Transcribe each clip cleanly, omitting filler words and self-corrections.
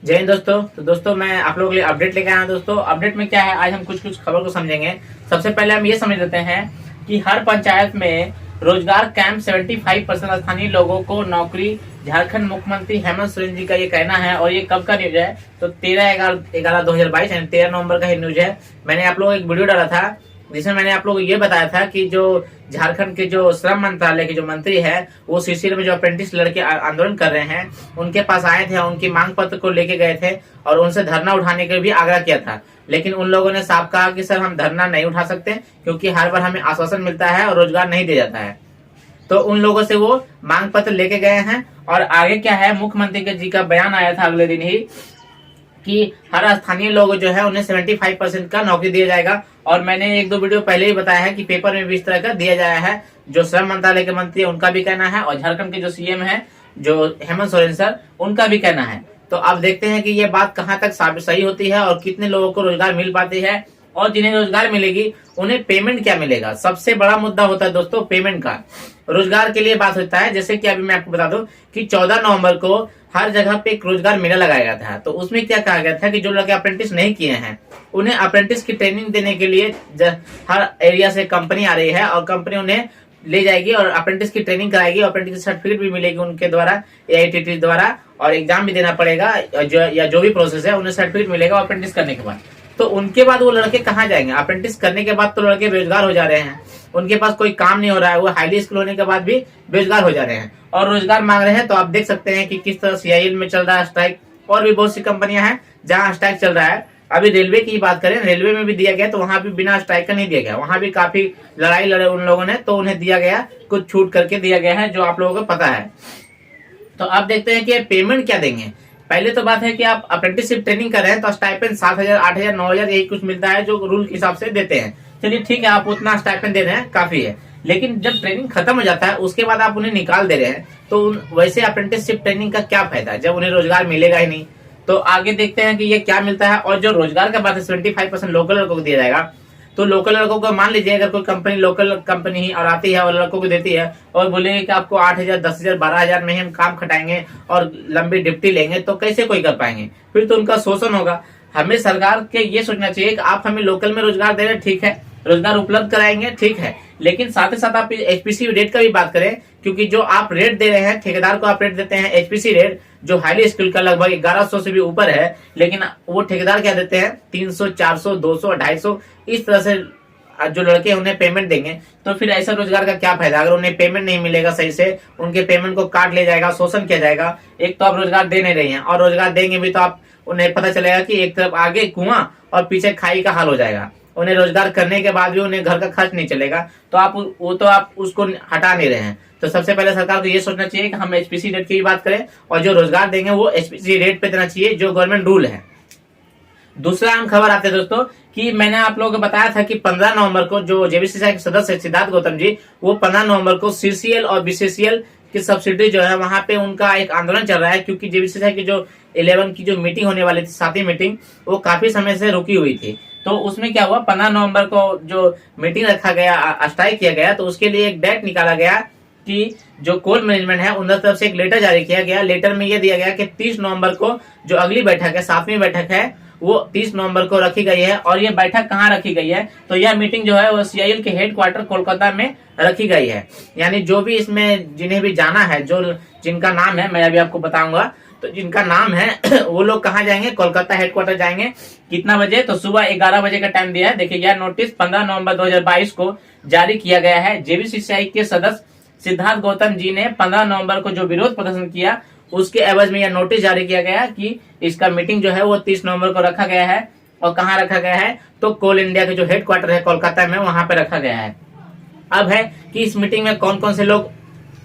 जय हिंद दोस्तों। तो दोस्तों मैं आप लोगों के लिए अपडेट लेके आया हूं। दोस्तों अपडेट में क्या है, आज हम कुछ खबर को समझेंगे। सबसे पहले हम ये समझ लेते हैं कि हर पंचायत में रोजगार कैंप 75% स्थानीय लोगों को नौकरी। झारखंड मुख्यमंत्री हेमंत सोरेन जी का ये कहना है और ये कब का न्यूज है तो 13/11/2022 यानी 13 नवंबर का ही न्यूज है। मैंने आप लोगों को एक वीडियो डाला था जिसमें मैंने आप लोगों को ये बताया था कि जो झारखंड के जो श्रम मंत्रालय के जो मंत्री है वो सीसीएल में जो अप्रेंटिस लड़के आंदोलन कर रहे हैं उनके पास आए थे, उनकी मांग पत्र को लेके गए थे और उनसे धरना उठाने के भी आग्रह किया था। लेकिन उन लोगों ने साफ कहा कि सर हम धरना नहीं उठा सकते क्योंकि हर बार हमें आश्वासन मिलता है और रोजगार नहीं दिया जाता है। तो उन लोगों से वो मांग पत्र लेके गए हैं और आगे क्या है, मुख्यमंत्री जी का बयान आया था अगले दिन ही कि हर स्थानीय लोग जो है उन्हें 75% का नौकरी दिया जाएगा। और मैंने एक दो वीडियो पहले ही बताया है कि पेपर में भी इस तरह का दिया जाया है। जो श्रम मंत्रालय के मंत्री है उनका भी कहना है और झारखंड के जो सीएम है जो हेमंत सोरेन सर उनका भी कहना है। तो अब देखते हैं कि ये बात कहाँ तक सही होती है और कितने लोगों को रोजगार मिल पाती है और जिन्हें रोजगार मिलेगी उन्हें पेमेंट क्या मिलेगा। सबसे बड़ा मुद्दा होता है दोस्तों पेमेंट का। रोजगार के लिए बात होता है, जैसे कि अभी मैं आपको बता दूं कि 14 नवंबर को हर जगह पे एक रोजगार मेला लगाया गया था। तो उसमें क्या कहा गया था कि जो लोग अप्रेंटिस नहीं किए हैं उन्हें अप्रेंटिस की ट्रेनिंग देने के लिए हर एरिया से कंपनी आ रही है और कंपनी उन्हें ले जाएगी और अप्रेंटिस की ट्रेनिंग कराएगी। अप्रेंटिस सर्टिफिकेट भी मिलेगी उनके द्वारा, AITT द्वारा, और एग्जाम भी देना पड़ेगा जो भी प्रोसेस है उन्हें सर्टिफिकेट मिलेगा अप्रेंटिस करने के बाद। तो उनके बाद वो लड़के कहाँ जाएंगे? अप्रेंटिस करने के बाद तो लड़के बेरोजगार हो जा रहे हैं, उनके पास कोई काम नहीं हो रहा है, वो हाईली स्किल होने के बाद भी बेरोजगार हो जा रहे हैं और रोजगार मांग रहे हैं। तो आप देख सकते हैं कि किस तरह CIL में चल रहा है स्ट्राइक, और भी बहुत सी कंपनियां हैं जहां स्ट्राइक चल रहा है। अभी रेलवे की बात करें, रेलवे में भी दिया गया तो वहां भी बिना स्ट्राइक का नहीं दिया गया, वहां भी काफी लड़ाई लड़े उन लोगों ने, तो उन्हें दिया गया, कुछ छूट करके दिया गया है जो आप लोगों को पता है। तो आप देखते हैं कि पेमेंट क्या देंगे। पहले तो बात है कि आप अप्रेंटिसशिप ट्रेनिंग कर रहे हैं तो स्टाइपेंड 7,000, 8,000, 9,000 यही कुछ मिलता है जो रूल के हिसाब से देते हैं। चलिए ठीक है, आप उतना स्टाइपेंड दे रहे हैं, काफी है। लेकिन जब ट्रेनिंग खत्म हो जाता है उसके बाद आप उन्हें निकाल दे रहे हैं तो वैसे अप्रेंटिसशिप ट्रेनिंग का क्या फायदा जब उन्हें रोजगार मिलेगा ही नहीं। तो आगे देखते हैं कि ये क्या मिलता है। और जो रोजगार का बात है 75% लोकल लड़कों को दिया जाएगा। तो लोकल लड़कों को मान लीजिए अगर कोई कंपनी लोकल कंपनी ही और आती है और लड़कों को देती है और बोलेंगे कि आपको 8,000, 10,000, 12,000 में हम काम खटाएंगे और लंबी डिप्टी लेंगे, तो कैसे कोई कर पाएंगे? फिर तो उनका शोषण होगा। हमें सरकार के ये सोचना चाहिए कि आप हमें लोकल में रोजगार दे रहे हैं, ठीक है, रोजगार उपलब्ध कराएंगे, ठीक है, लेकिन साथ ही साथ आप HPC रेट का भी बात करें, क्योंकि जो आप रेट दे रहे हैं ठेकेदार को, आप रेट देते हैं HPC रेट जो हाईली स्किल का लगभग 1100 से भी ऊपर है, लेकिन वो ठेकेदार क्या देते हैं 300, 400, 200, 250 इस तरह से जो लड़के उन्हें पेमेंट देंगे। तो फिर ऐसा रोजगार का क्या फायदा अगर उन्हें पेमेंट नहीं मिलेगा सही से, उनके पेमेंट को काट लिया जाएगा, शोषण किया जाएगा। एक तो आप रोजगार दे नहीं रही हैं और रोजगार देंगे भी तो आप उन्हें पता चलेगा कि एक तरफ आगे कुआं और पीछे खाई का हाल हो जाएगा। उन्हें रोजगार करने के बाद भी उन्हें घर का खर्च नहीं चलेगा, तो आप उसको हटा नहीं रहे हैं। तो सबसे पहले सरकार को ये सोचना चाहिए कि हम HPC रेट की बात करें और जो रोजगार देंगे वो HPC रेट पे देना चाहिए जो गवर्नमेंट रूल है। दूसरा अहम खबर आते हैं दोस्तों कि मैंने आप लोगों को बताया था कि 15 नवंबर को जो JBCCI के सदस्य सिद्धार्थ गौतम जी, वो 15 नवंबर को CCL और BCCL की सब्सिडी जो है वहां पे उनका एक आंदोलन चल रहा है, क्योंकि JBCCI की जो 11 की जो मीटिंग होने वाली थी, 7वीं मीटिंग, वो काफी समय से रुकी हुई थी। तो उसमें क्या हुआ, 15 नवंबर को जो मीटिंग रखा गया, स्ट्राइक किया गया, तो उसके लिए एक डेट निकाला गया कि जो कोल मैनेजमेंट है उनकी तरफ से एक लेटर जारी किया गया। लेटर में यह दिया गया कि 30 नवंबर को जो अगली बैठक है, 7वीं बैठक है, वो 30 नवंबर को रखी गई है। और ये बैठक कहाँ रखी गई है, तो यह मीटिंग जो है वो CIL के हेडक्वार्टर कोलकाता में रखी गई है। यानी जो भी इसमें जिन्हें भी जाना है, जो जिनका नाम है मैं अभी आपको बताऊंगा, तो जिनका नाम है वो लोग कहाँ जाएंगे, कोलकाता हेडक्वार्टर जाएंगे। कितना बजे, तो सुबह 11 बजे का टाइम दिया है। देखिए यह नोटिस 15 नवंबर 2022 को जारी किया गया है। JBCCI के सदस्य सिद्धार्थ गौतम जी ने 15 नवंबर को जो विरोध प्रदर्शन किया उसके एवज में यह नोटिस जारी किया गया कि इसका मीटिंग जो है वो 30 नवंबर को रखा गया है। और कहाँ रखा गया है, तो कोल इंडिया के जो हेडक्वार्टर है कोलकाता में, वहां पे रखा गया है। अब है कि इस मीटिंग में कौन कौन से लोग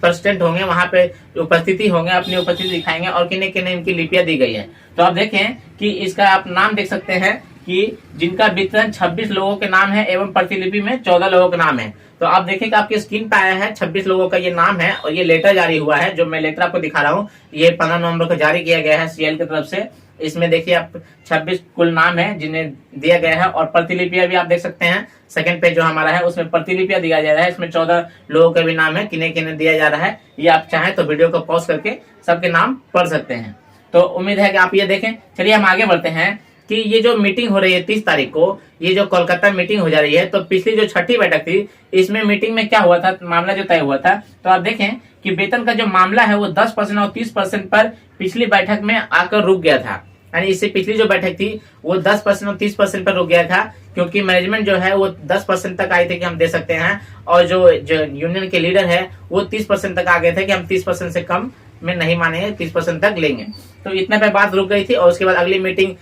प्रेसिडेंट होंगे, वहां पे उपस्थिति होंगे, अपनी उपस्थिति दिखाएंगे और किन्हें किन्हें इनकी लिपियां दी गई है। तो आप देखें कि इसका आप नाम देख सकते हैं कि जिनका वितरण 26 लोगों के नाम है एवं प्रतिलिपि में 14 लोगों के नाम है। तो आप देखें कि आपकी स्क्रीन पे आया है 26 लोगों का ये नाम है और ये लेटर जारी हुआ है, जो मैं लेटर आपको दिखा रहा हूँ। ये 15 नवंबर को जारी किया गया है CIL की तरफ से। इसमें देखिए आप 26 कुल नाम है जिन्हें दिया गया है और प्रतिलिपियां भी आप देख सकते हैं। सेकंड पेज जो हमारा है उसमें प्रतिलिपियां दिया जा रहा है। इसमें 14 लोगों के भी नाम है, किन्हें किन्हें दिया जा रहा है। ये आप चाहें तो वीडियो को पॉज करके सबके नाम पढ़ सकते हैं। तो उम्मीद है कि आप ये देखें। चलिए हम आगे बढ़ते हैं कि ये जो मीटिंग हो रही है 30 तारीख को, ये जो कोलकाता मीटिंग हो जा रही है, तो पिछली जो छठी बैठक थी इसमें मीटिंग में क्या हुआ था, मामला जो तय हुआ था, तो आप देखें कि वेतन का जो मामला है वो 10% और 30% पर पिछली बैठक में आकर रुक गया था। यानी इससे पिछली जो बैठक थी वो 10% और 30% पर रुक गया था, क्योंकि मैनेजमेंट जो है वो 10% तक आए थे कि हम दे सकते हैं, और जो यूनियन के लीडर है वो 30% तक आ गए थे कि हम 30% से कम में नहीं मानेंगे, 30% तक लेंगे। तो इतने पे बात रुक गई थी, और उसके बाद अगली मीटिंग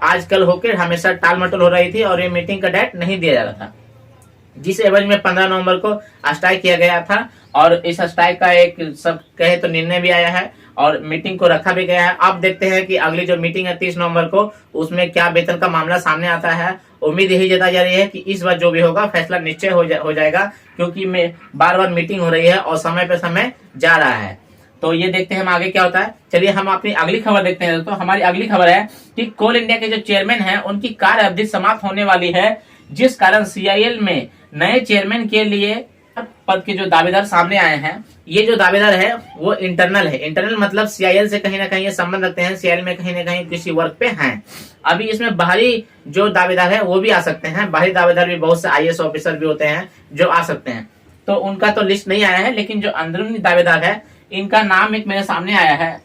आजकल होकर हमेशा टाल मटोल हो रही थी, और ये मीटिंग का डेट नहीं दिया जा रहा था, जिस एवज में 15 नवंबर को स्ट्राइक किया गया था। और इस स्ट्राइक का एक सब कहे तो निर्णय भी आया है और मीटिंग को रखा भी गया है। अब देखते हैं कि अगली जो मीटिंग है 30 नवंबर को, उसमें क्या वेतन का मामला सामने आता है। उम्मीद यही जताई जा रही है कि इस बार जो भी होगा फैसला निश्चय हो जाएगा, क्योंकि बार बार मीटिंग हो रही है और समय पे समय जा रहा है। तो ये देखते हैं हम आगे क्या होता है। चलिए हम अपनी अगली खबर देखते हैं दोस्तों। हमारी अगली खबर है कि कोल इंडिया के जो चेयरमैन हैं उनकी कार्य अवधि समाप्त होने वाली है, जिस कारण CIL में नए चेयरमैन के लिए पद के जो दावेदार सामने आए हैं। ये जो दावेदार है वो इंटरनल है। इंटरनल मतलब CIL से कहीं ना कहीं ये संबंध रखते हैं, CIL में कहीं ना कहीं किसी वर्क पे हैं। अभी इसमें बाहरी जो दावेदार है वो भी आ सकते हैं। बाहरी दावेदार भी बहुत से IAS ऑफिसर भी होते हैं जो आ सकते हैं, तो उनका तो लिस्ट नहीं आया है, लेकिन जो अंदरूनी दावेदार है इनका नाम एक मेरे सामने आया है।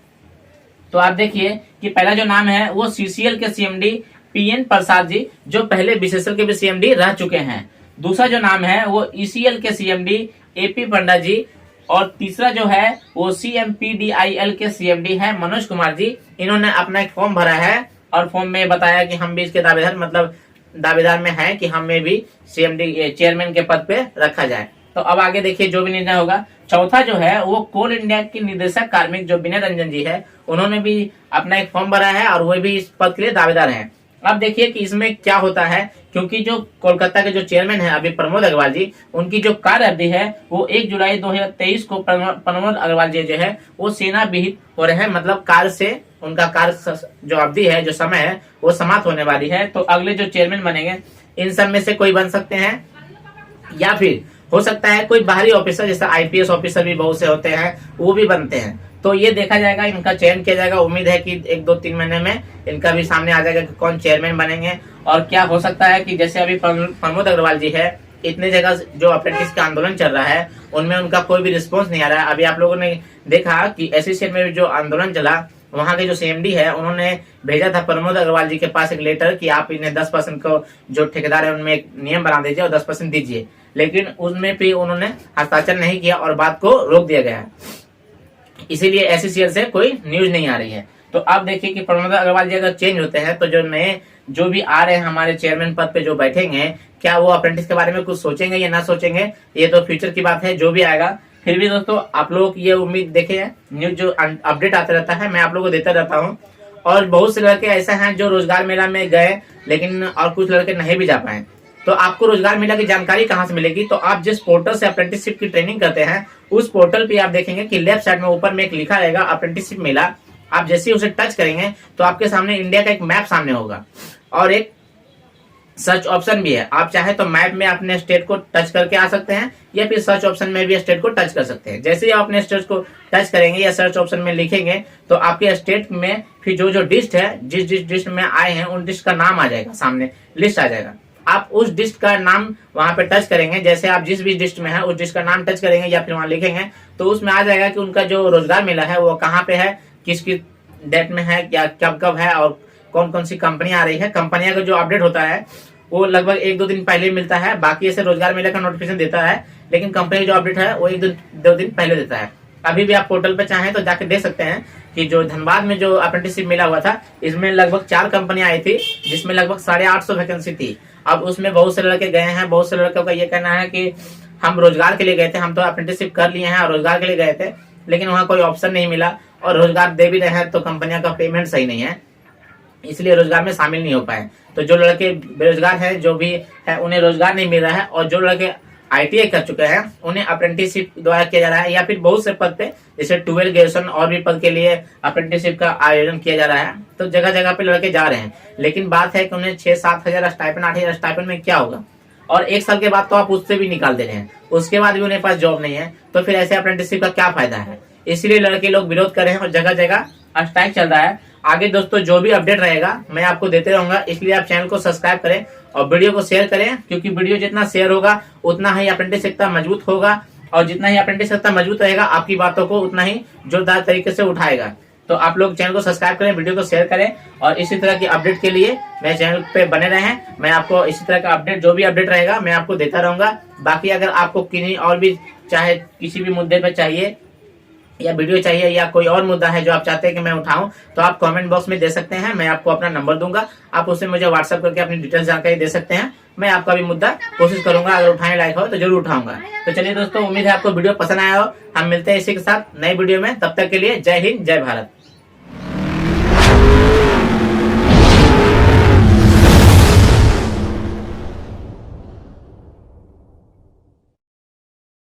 तो आप देखिए कि पहला जो नाम है वो CCL के CMD PN प्रसाद जी, जो पहले BCCL के भी CMD रह चुके हैं। दूसरा जो नाम है वो ECL के CMD AP पंडा जी, और तीसरा जो है वो CMPDIL के CMD है मनोज कुमार जी। इन्होंने अपना एक फॉर्म भरा है और फॉर्म में बताया कि हम भी इसके दावेदार मतलब दावेदार में है कि हमें भी CMD चेयरमैन के पद पे रखा जाए। तो अब आगे देखिए जो भी निर्णय होगा। चौथा जो है वो कोल इंडिया के निदेशक कार्मिक जो विनय रंजन जी है, उन्होंने भी अपना एक फॉर्म भरा है और वो भी इस पद के लिए दावेदार हैं। अब देखिए कि इसमें क्या होता है, क्योंकि जो कोलकाता के जो चेयरमैन है अभी प्रमोद अग्रवाल जी, उनकी जो कार्य अवधि है वो 1 जुलाई 2023 को प्रमोद अग्रवाल जी जो है वो सेना विहित हो रहे हैं, मतलब कार्य से उनका कार्य जो अवधि है, जो समय है वो समाप्त होने वाली है। तो अगले जो चेयरमैन बनेंगे इन सब में से कोई बन सकते हैं, या फिर हो सकता है कोई बाहरी ऑफिसर, जैसे IPS ऑफिसर भी बहुत से होते हैं वो भी बनते हैं। तो ये देखा जाएगा, इनका चयन किया जाएगा। उम्मीद है कि 1-2-3 महीने में इनका भी सामने आ जाएगा कि कौन चेयरमैन बनेंगे। और क्या हो सकता है कि जैसे अभी प्रमोद अग्रवाल जी है, इतने जगह जो अप्रेंटिस का आंदोलन चल रहा है उनमें उनका कोई भी रिस्पॉन्स नहीं आ रहा है। अभी आप लोगों ने देखा कि एसोसिएशन में जो आंदोलन चला, वहां के जो CMD है उन्होंने भेजा था प्रमोद अग्रवाल जी के पास एक लेटर कि आप इन्हें 10% को जो ठेकेदार है उनमें एक नियम बना दीजिए और 10% दीजिए, लेकिन उसमें भी उन्होंने हस्ताक्षर नहीं किया और बात को रोक दिया गया। इसीलिए एसोसिएशन से कोई न्यूज नहीं आ रही है। तो अब देखिए कि प्रमोद अग्रवाल जी अगर चेंज होते हैं तो जो नए जो भी आ रहे हैं हमारे चेयरमैन पद पे जो बैठेंगे, क्या वो अप्रेंटिस के बारे में कुछ सोचेंगे या ना सोचेंगे, ये तो फ्यूचर की बात है, जो भी आएगा। फिर भी दोस्तों आप लोग ये उम्मीद देखे, न्यूज जो अपडेट आता रहता है मैं आप लोगों को देता रहता हूँ। और बहुत से लड़के ऐसे हैं जो रोजगार मेला में गए, लेकिन और कुछ लड़के नहीं भी जा पाए। तो आपको रोजगार मेला की जानकारी कहाँ से मिलेगी? तो आप जिस पोर्टल से अप्रेंटिसशिप की ट्रेनिंग करते हैं उस पोर्टल पे आप देखेंगे कि लेफ्ट साइड में ऊपर में एक लिखा रहेगा अप्रेंटिसशिप मेला। आप जैसे ही उसे टच करेंगे तो आपके सामने इंडिया का एक मैप सामने होगा और एक सर्च ऑप्शन भी है। आप चाहे तो मैप में अपने स्टेट को टच करके आ सकते हैं या फिर सर्च ऑप्शन में भी स्टेट को टच कर सकते हैं। जैसे ही आप अपने स्टेट को टच करेंगे या सर्च ऑप्शन में लिखेंगे तो आपके स्टेट में फिर जो डिस्ट है, जिस डिस्ट में आए हैं उन डिस्ट का नाम आ जाएगा, सामने लिस्ट आ जाएगा। आप उस डिस्ट का नाम वहां पे टच करेंगे, जैसे आप जिस भी डिस्ट में है उस डिस्ट का नाम टच करेंगे या फिर वहां लिखेंगे तो उसमें आ जाएगा कि उनका जो रोजगार मेला है वो कहाँ पे है, किसकी डेट में है, क्या कब है और कौन कौन सी कंपनियां आ रही है। कंपनियां का जो अपडेट होता है वो लगभग 1-2 दिन पहले मिलता है। बाकी ऐसे रोजगार मेले का नोटिफिकेशन देता है, लेकिन कंपनी जो अपडेट है वो 1-2 दिन पहले देता है। अभी भी आप पोर्टल पे चाहें तो जाके देख सकते हैं कि जो धनबाद में जो अप्रेंटिसशिप मेला हुआ था इसमें लगभग 4 कंपनियां आई थी, जिसमें लगभग 850 वैकेंसी थी। अब उसमें बहुत से लड़के गए हैं, बहुत से लड़कों का ये कहना है कि हम रोजगार के लिए गए थे, हम तो अप्रेंटिसशिप कर लिए हैं और रोजगार के लिए गए थे, लेकिन वहाँ कोई ऑप्शन नहीं मिला और रोजगार दे भी रहे हैं तो कंपनियों का पेमेंट सही नहीं है, इसलिए रोजगार में शामिल नहीं हो पाए। तो जो लड़के बेरोजगार हैं, जो भी है, उन्हें रोजगार नहीं मिल रहा है। और जो लड़के ITI कर चुके हैं उन्हें अप्रेंटिसशिप द्वारा किया जा रहा है, या फिर बहुत से पद पे जैसे 12 ग्रेजुएशन और भी पद के लिए अप्रेंटिसशिप का आयोजन किया जा रहा है। तो जगह जगह पे लड़के जा रहे हैं, लेकिन बात है कि उन्हें 6-7 हजार स्टाइपेंड, 8 हजार स्टाइपेंड में क्या होगा। और 1 साल के बाद तो आप उससे भी निकाल दे रहे हैं, उसके बाद भी उन्हें पास जॉब नहीं है, तो फिर ऐसे अप्रेंटिसशिप का क्या फायदा है। इसलिए लड़के लोग विरोध कर रहे हैं और जगह जगह स्ट्राइक चल रहा है। आगे दोस्तों जो भी अपडेट रहेगा मैं आपको देते रहूंगा, इसलिए आप चैनल को सब्सक्राइब करें और वीडियो को शेयर करें, क्योंकि वीडियो जितना शेयर होगा उतना ही अप्रेंटिस एकता मजबूत होगा, और जितना ही अप्रेंटिस एकता मजबूत रहेगा आपकी बातों को उतना ही जोरदार तरीके से उठाएगा। तो आप लोग चैनल को सब्सक्राइब करें, वीडियो को शेयर करें, और इसी तरह की अपडेट के लिए मेरे चैनल पे बने रहें। मैं आपको इसी तरह का अपडेट, जो भी अपडेट रहेगा मैं आपको देता रहूंगा। बाकी अगर आपको किन्हीं और भी, चाहे किसी भी मुद्दे पे चाहिए या वीडियो चाहिए या कोई और मुद्दा है जो आप चाहते हैं कि मैं उठाऊं, तो आप कमेंट बॉक्स में दे सकते हैं। मैं आपको अपना नंबर दूंगा, आप उससे मुझे व्हाट्सएप करके अपनी डिटेल्स जानकारी दे सकते हैं। मैं आपका भी मुद्दा कोशिश करूंगा, अगर उठाने लायक हो तो जरूर उठाऊंगा। तो चलिए दोस्तों, उम्मीद है आपको वीडियो पसंद आया हो। हम मिलते हैं इसी के साथ नई वीडियो में, तब तक के लिए जय हिंद जय भारत।